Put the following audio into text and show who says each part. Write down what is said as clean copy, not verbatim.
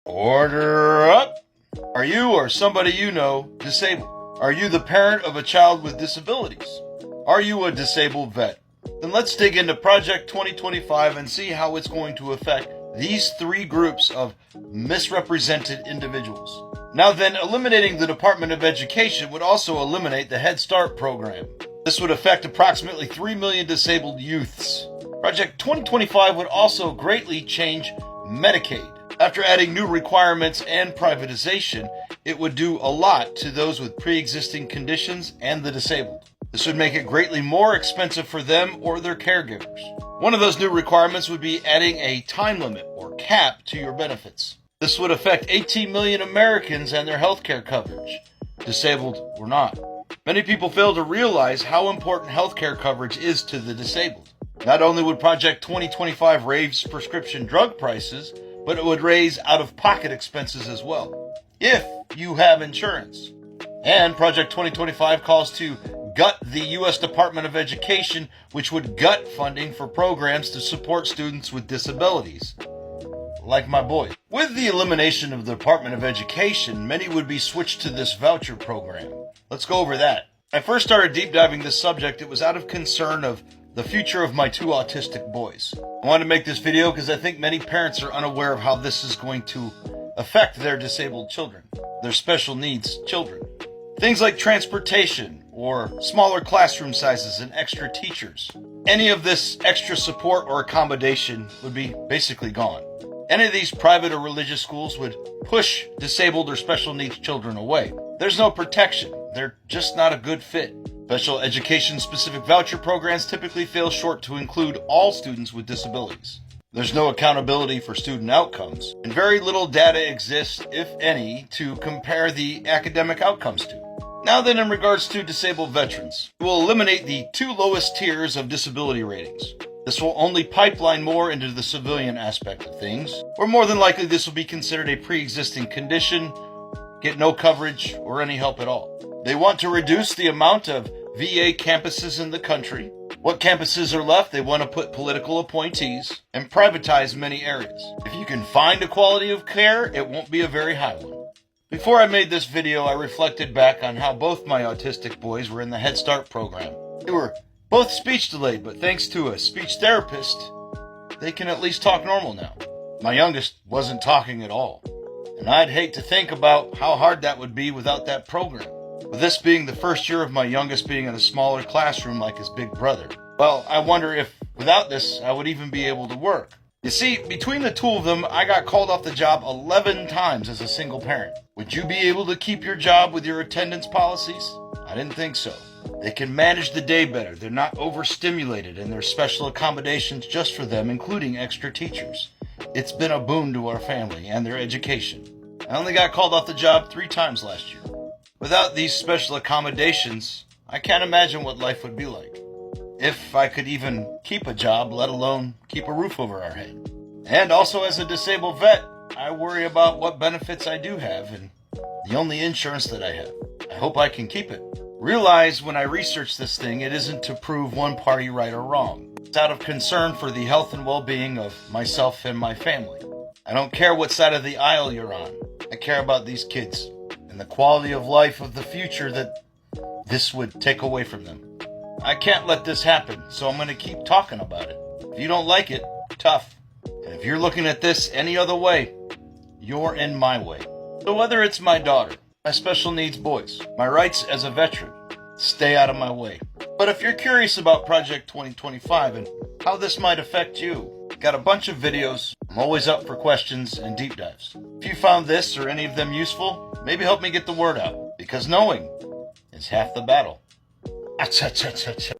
Speaker 1: Order up! Are you or somebody you know disabled? Are you the parent of a child with disabilities? Are you a disabled vet? Then let's dig into Project 2025 and see how it's going to affect these three groups of misrepresented individuals. Now then, eliminating the Department of Education would also eliminate the Head Start program. This would affect approximately 3 million disabled youths. Project 2025 would also greatly change Medicaid. After adding new requirements and privatization, it would do a lot to those with pre-existing conditions and the disabled. This would make it greatly more expensive for them or their caregivers. One of those new requirements would be adding a time limit or cap to your benefits. This would affect 18 million Americans and their healthcare coverage, disabled or not. Many people fail to realize how important healthcare coverage is to the disabled. Not only would Project 2025 raise prescription drug prices, but it would raise out-of-pocket expenses as well, if you have insurance. And Project 2025 calls to gut the U.S. Department of Education, which would gut funding for programs to support students with disabilities, like my boy. With the elimination of the Department of Education, many would be switched to this voucher program. Let's go over that. When I first started deep diving this subject, it was out of concern of the future of my two autistic boys. I wanted to make this video because I think many parents are unaware of how this is going to affect their disabled children, their special needs children. Things like transportation or smaller classroom sizes and extra teachers. Any of this extra support or accommodation would be basically gone. Any of these private or religious schools would push disabled or special needs children away. There's no protection. They're just not a good fit. Special education-specific voucher programs typically fail short to include all students with disabilities. There's no accountability for student outcomes, and very little data exists, if any, to compare the academic outcomes to. Now then, in regards to disabled veterans, we will eliminate the two lowest tiers of disability ratings. This will only pipeline more into the civilian aspect of things, or more than likely this will be considered a pre-existing condition, get no coverage or any help at all. They want to reduce the amount of VA campuses in the country. What campuses are left, they want to put political appointees and privatize many areas. If you can find a quality of care, it won't be a very high one. Before I made this video, I reflected back on how both my autistic boys were in the Head Start program. They were both speech delayed, but thanks to a speech therapist, they can at least talk normal now. My youngest wasn't talking at all, and I'd hate to think about how hard that would be without that program. With this being the first year of my youngest being in a smaller classroom like his big brother, well, I wonder if without this, I would even be able to work. You see, between the two of them, I got called off the job 11 times as a single parent. Would you be able to keep your job with your attendance policies? I didn't think so. They can manage the day better. They're not overstimulated, and there's special accommodations just for them, including extra teachers. It's been a boon to our family and their education. I only got called off the job 3 times last year. Without these special accommodations, I can't imagine what life would be like. If I could even keep a job, let alone keep a roof over our head. And also as a disabled vet, I worry about what benefits I do have and the only insurance that I have. I hope I can keep it. Realize when I research this thing, it isn't to prove one party right or wrong. It's out of concern for the health and well-being of myself and my family. I don't care what side of the aisle you're on. I care about these kids and the quality of life of the future that this would take away from them. I can't let this happen, so I'm going to keep talking about it. If you don't like it, tough. And if you're looking at this any other way, you're in my way. So whether it's my daughter, my special needs boys, my rights as a veteran, stay out of my way. But if you're curious about Project 2025 and how this might affect you, got a bunch of videos. I'm always up for questions and deep dives. If you found this or any of them useful, maybe help me get the word out, because knowing is half the battle. Cha-cha-cha-cha.